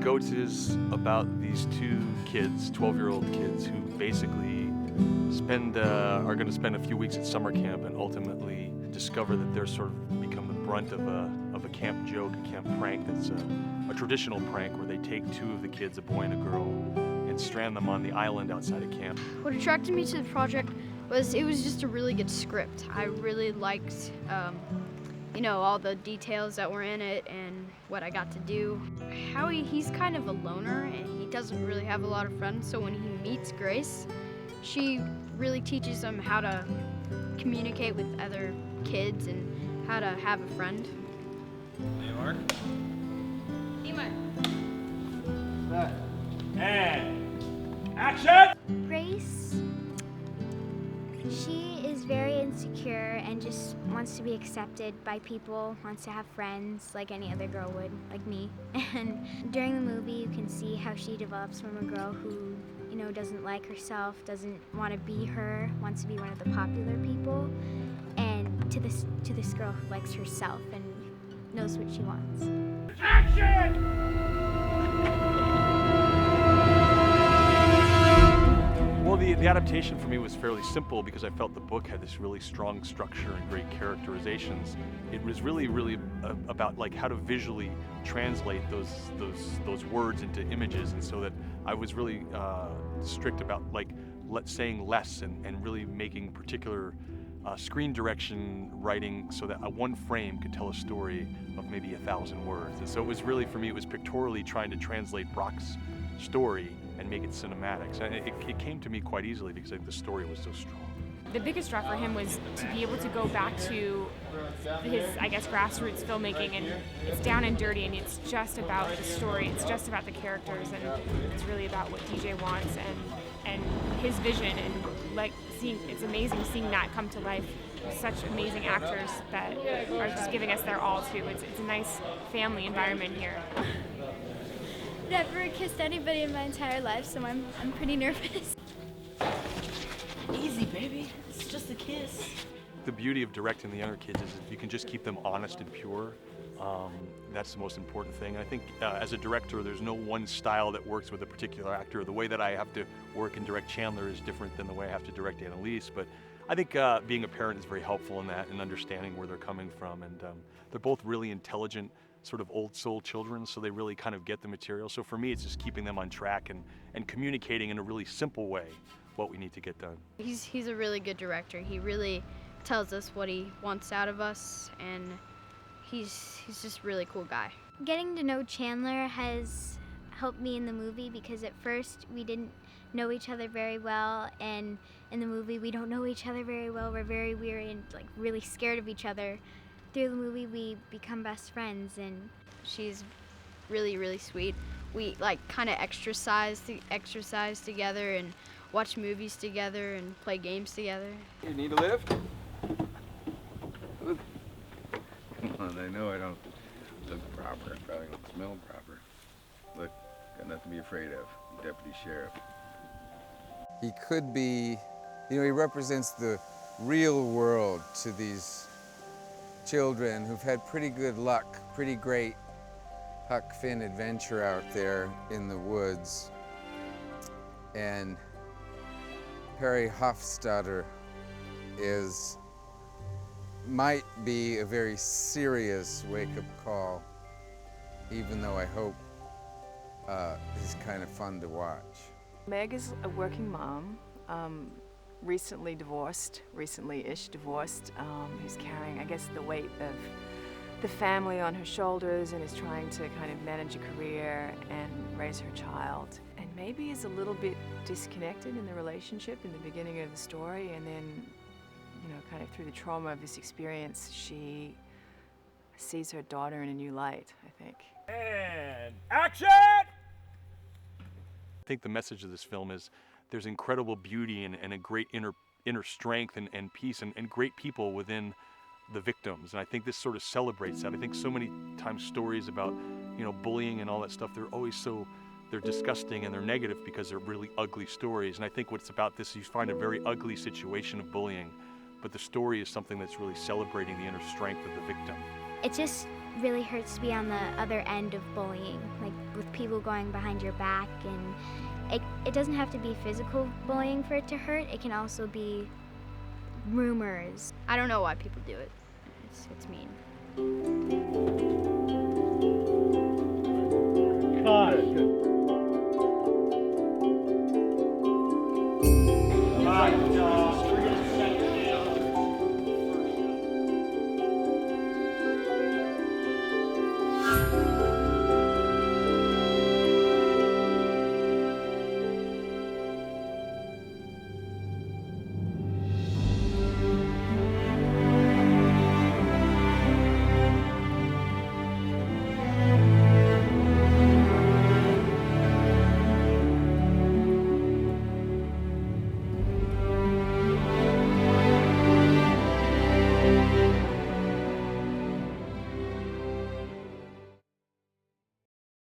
Goats is about these two kids, 12-year-old kids, who basically are going to spend a few weeks at summer camp and ultimately discover that they're sort of become the brunt of a camp joke, a camp prank that's a traditional prank where they take two of the kids, a boy and a girl, and strand them on the island outside of camp. What attracted me to the project was it was just a really good script. I really liked all the details that were in it and what I got to do. He's kind of a loner and he doesn't really have a lot of friends, so when he meets Grace, she really teaches him how to communicate with other kids and how to have a friend. Hey, Mark. Hey, Mark. And action! Grace, she is very insecure and just wants to be accepted by people, wants to have friends like any other girl would, like me. And during the movie, you can see how she develops from a girl who, doesn't like herself, doesn't want to be her, wants to be one of the popular people, and to this girl who likes herself and knows what she wants. Action! Well, the adaptation for me was fairly simple because I felt the book had this really strong structure and great characterizations. It was really about like how to visually translate those words into images, and so that I was really strict about saying less and really making particular screen direction writing so that one frame could tell a story of maybe 1,000 words. And so it was really, for me, it was pictorially trying to translate Brock's story and make it cinematic. So it came to me quite easily because the story was so strong. The biggest draw for him was to be able to go back to his, grassroots filmmaking, and it's down and dirty, and it's just about the story, it's just about the characters, and it's really about what DJ wants and his vision, and it's amazing seeing that come to life. Such amazing actors that are just giving us their all too. It's a nice family environment here. Never kissed anybody in my entire life, so I'm pretty nervous. Easy, baby. It's just a kiss. The beauty of directing the younger kids is if you can just keep them honest and pure. That's the most important thing. I think as a director, there's no one style that works with a particular actor. The way that I have to work and direct Chandler is different than the way I have to direct Annalise. But I think being a parent is very helpful in that and understanding where they're coming from. And they're both really intelligent, sort of old soul children, so they really kind of get the material. So for me, it's just keeping them on track and communicating in a really simple way what we need to get done. He's a really good director. He really tells us what he wants out of us, and he's just a really cool guy. Getting to know Chandler has helped me in the movie because at first we didn't know each other very well, and in the movie we don't know each other very well. We're very weary and really scared of each other. Through the movie we become best friends, and she's really, really sweet. We kind of exercise together and watch movies together and play games together. You need a lift? Come on, I know I don't look proper. I probably don't smell proper. Look, got nothing to be afraid of. Deputy Sheriff. He could be, he represents the real world to these children who've had pretty good luck, pretty great Huck Finn adventure out there in the woods. And Harry Hofstadter might be a very serious wake-up call, even though I hope he's kind of fun to watch. Meg is a working mom, recently-ish divorced, who's carrying, I guess, the weight of the family on her shoulders and is trying to kind of manage a career and raise her child. And maybe is a little bit disconnected in the relationship in the beginning of the story, and then, kind of through the trauma of this experience, she sees her daughter in a new light, I think. And action! I think the message of this film is there's incredible beauty and a great inner strength and peace and great people within the victims. And I think this sort of celebrates that. I think so many times stories about, bullying and all that stuff, they're disgusting and they're negative because they're really ugly stories. And I think what's about this, you find a very ugly situation of bullying, but the story is something that's really celebrating the inner strength of the victim. It just really hurts to be on the other end of bullying. with people going behind your back, and it doesn't have to be physical bullying for it to hurt. It can also be rumors. I don't know why people do it. It's mean.